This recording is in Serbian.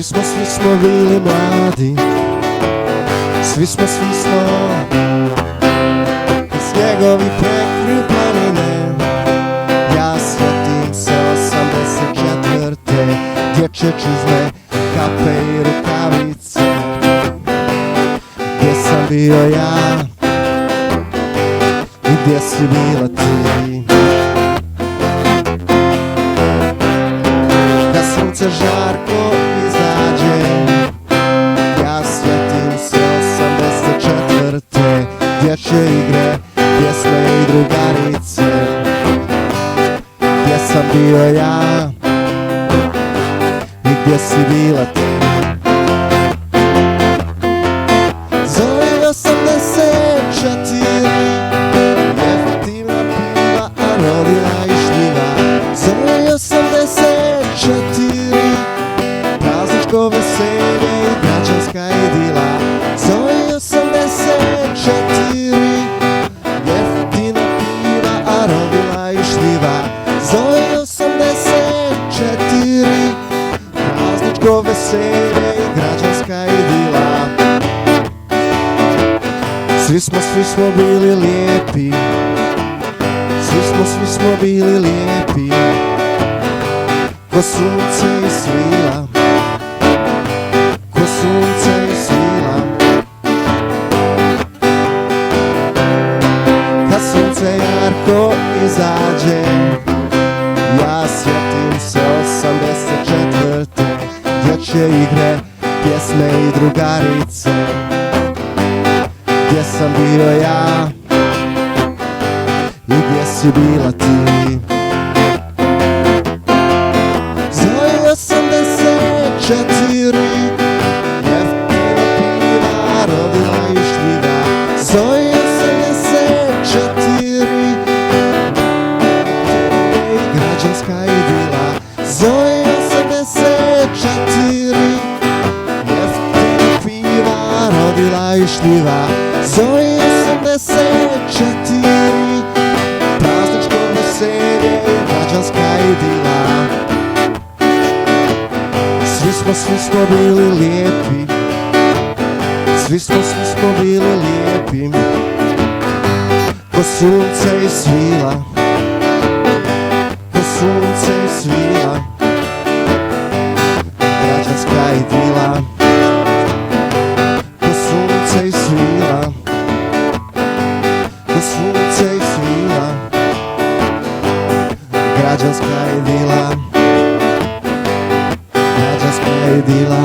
Svi smo bili mladi, svi smo snjegovi prekriju planine. Ja sjetim se 84. dječje čizme, kape i rukavice. Gdje sam bio ja i gdje si bila ti? Kad sunce žarko izađe, ja sjetim se 84. dječje igre, pjesme i drugarice. Gdje sam bio ja i gdje si bila ti? Zove 84, jeftina piva, a rodila i šljiva. Zove 84, prazničko veselje i građanska idila. Zove 84, jeftina piva, a rodila i šljiva. Zove 84, prazničko veselje i građanska idila. Svi smo bili lijepi, svi smo bili lijepi, ko sunce i svila, ko sunce i svila. Kad sunce jarko izađe, ja sjetim se 84. dječje igre, pjesme i drugarice. Gdje sam bio ja i gdje si bila ti? Zove 84, jeftina piva, rodila i šljiva. Zove 84, građanska idila. Zove 84, jeftina piva, rodila i šljiva. Zove 84, prazničko veselje i građanska idila. Svi smo bili lijepi, svi smo bili lijepi, ko sunce i svila, ko sunce i svila. Građanska idila, ko sunce i svila, ko sunce i svila. Građanska idila, građanska idila.